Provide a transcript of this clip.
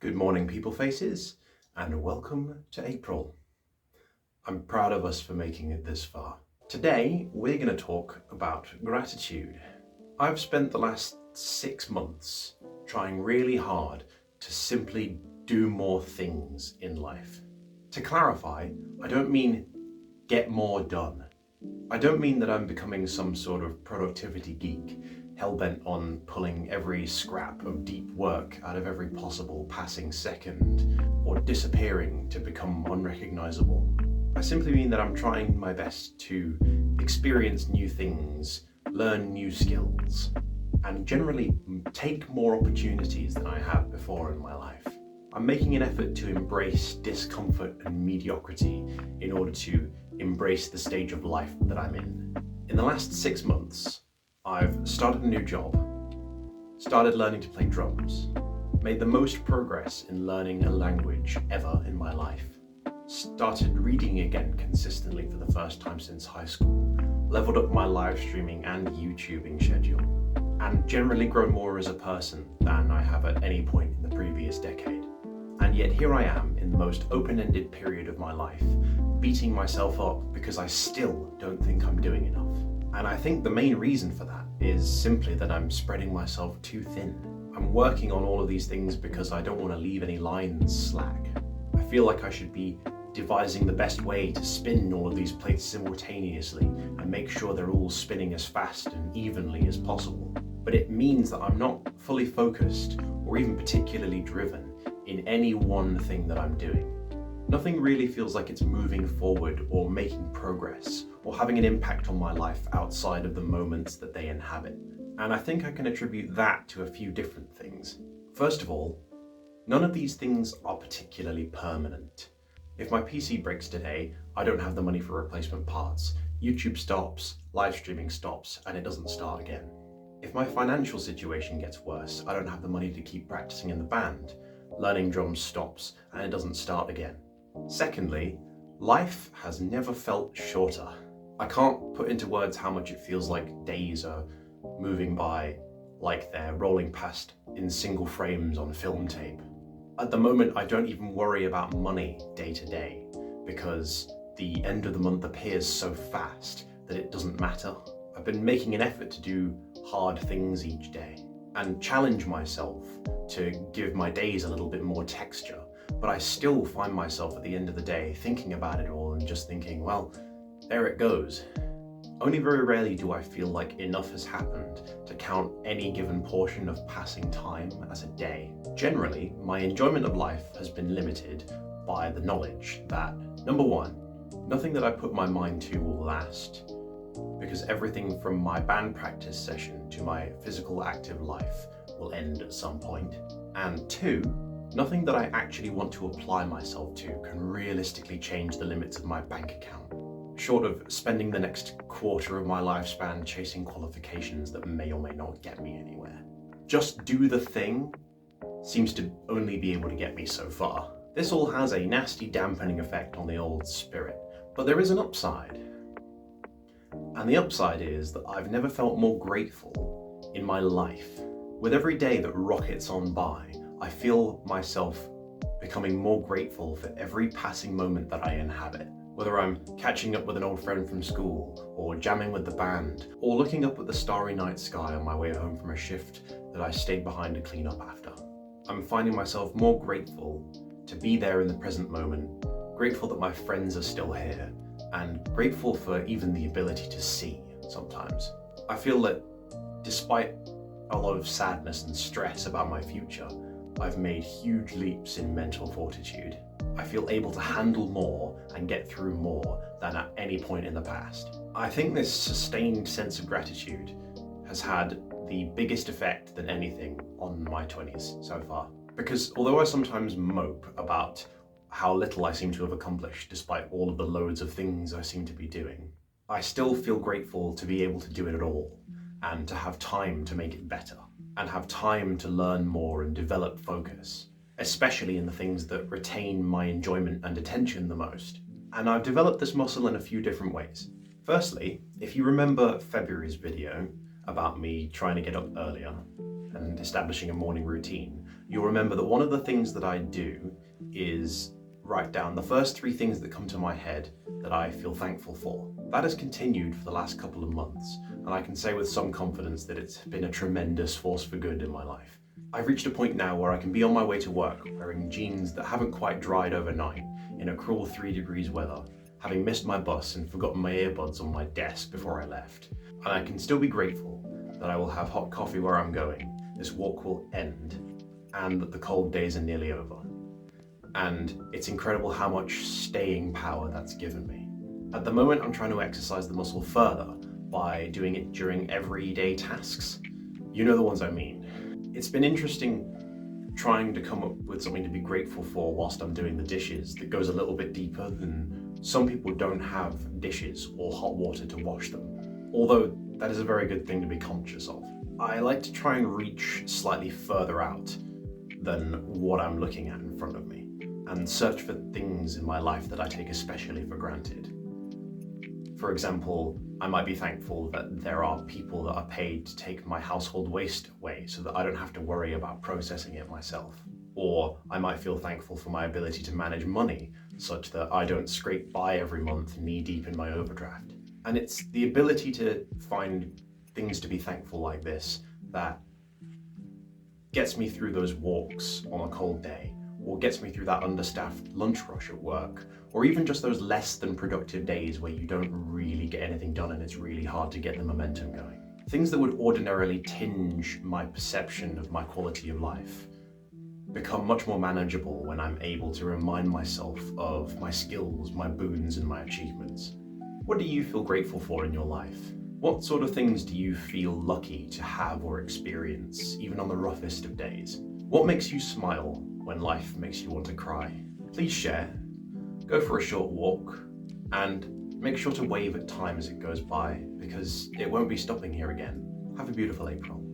Good morning, people faces, and welcome to April. I'm proud of us for making it this far. Today, we're going to talk about gratitude. I've spent the last 6 months trying really hard to simply do more things in life. To clarify, I don't mean get more done. I don't mean that I'm becoming some sort of productivity geek, hell-bent on pulling every scrap of deep work out of every possible passing second, or disappearing to become unrecognizable. I simply mean that I'm trying my best to experience new things, learn new skills, and generally take more opportunities than I have before in my life. I'm making an effort to embrace discomfort and mediocrity in order to embrace the stage of life that I'm in. In the last 6 months, I've started a new job, started learning to play drums, made the most progress in learning a language ever in my life, started reading again consistently for the first time since high school, leveled up my live streaming and YouTubing schedule, and generally grown more as a person than I have at any point in the previous decade. And yet here I am in the most open-ended period of my life, beating myself up because I still don't think I'm doing enough. And I think the main reason for that is simply that I'm spreading myself too thin. I'm working on all of these things because I don't want to leave any lines slack. I feel like I should be devising the best way to spin all of these plates simultaneously and make sure they're all spinning as fast and evenly as possible. But it means that I'm not fully focused or even particularly driven in any one thing that I'm doing. Nothing really feels like it's moving forward or making progress or having an impact on my life outside of the moments that they inhabit. And I think I can attribute that to a few different things. First of all, none of these things are particularly permanent. If my PC breaks today, I don't have the money for replacement parts. YouTube stops, live streaming stops, and it doesn't start again. If my financial situation gets worse, I don't have the money to keep practicing in the band. Learning drums stops, and it doesn't start again. Secondly, life has never felt shorter. I can't put into words how much it feels like days are moving by like they're rolling past in single frames on film tape. At the moment, I don't even worry about money day to day because the end of the month appears so fast that it doesn't matter. I've been making an effort to do hard things each day and challenge myself to give my days a little bit more texture. But I still find myself at the end of the day thinking about it all and just thinking, well, there it goes. Only very rarely do I feel like enough has happened to count any given portion of passing time as a day. Generally, my enjoyment of life has been limited by the knowledge that, number one, nothing that I put my mind to will last, because everything from my band practice session to my physical active life will end at some point. And two, nothing that I actually want to apply myself to can realistically change the limits of my bank account, short of spending the next quarter of my lifespan chasing qualifications that may or may not get me anywhere. Just do the thing seems to only be able to get me so far. This all has a nasty dampening effect on the old spirit, but there is an upside. And the upside is that I've never felt more grateful in my life. With every day that rockets on by, I feel myself becoming more grateful for every passing moment that I inhabit. Whether I'm catching up with an old friend from school, or jamming with the band, or looking up at the starry night sky on my way home from a shift that I stayed behind to clean up after. I'm finding myself more grateful to be there in the present moment, grateful that my friends are still here, and grateful for even the ability to see sometimes. I feel that despite a lot of sadness and stress about my future, I've made huge leaps in mental fortitude. I feel able to handle more and get through more than at any point in the past. I think this sustained sense of gratitude has had the biggest effect than anything on my 20s so far. Because although I sometimes mope about how little I seem to have accomplished despite all of the loads of things I seem to be doing, I still feel grateful to be able to do it at all and to have time to make it better and have time to learn more and develop focus, especially in the things that retain my enjoyment and attention the most. And I've developed this muscle in a few different ways. Firstly, if you remember February's video about me trying to get up earlier and establishing a morning routine, you'll remember that one of the things that I do is write down the first 3 things that come to my head that I feel thankful for. That has continued for the last couple of months, and I can say with some confidence that it's been a tremendous force for good in my life. I've reached a point now where I can be on my way to work wearing jeans that haven't quite dried overnight in a cruel 3 degrees weather, having missed my bus and forgotten my earbuds on my desk before I left. And I can still be grateful that I will have hot coffee where I'm going, this walk will end, and that the cold days are nearly over. And it's incredible how much staying power that's given me. At the moment, I'm trying to exercise the muscle further by doing it during everyday tasks. You know the ones I mean. It's been interesting trying to come up with something to be grateful for whilst I'm doing the dishes that goes a little bit deeper than some people don't have dishes or hot water to wash them, although that is a very good thing to be conscious of. I like to try and reach slightly further out than what I'm looking at in front of me and search for things in my life that I take especially for granted. For example, I might be thankful that there are people that are paid to take my household waste away so that I don't have to worry about processing it myself. Or I might feel thankful for my ability to manage money such that I don't scrape by every month knee deep in my overdraft. And it's the ability to find things to be thankful like this that gets me through those walks on a cold day, or gets me through that understaffed lunch rush at work, or even just those less than productive days where you don't really get anything done and it's really hard to get the momentum going. Things that would ordinarily tinge my perception of my quality of life become much more manageable when I'm able to remind myself of my skills, my boons, and my achievements. What do you feel grateful for in your life? What sort of things do you feel lucky to have or experience, even on the roughest of days? What makes you smile when life makes you want to cry? Please share, go for a short walk, and make sure to wave at time as it goes by, because it won't be stopping here again. Have a beautiful April.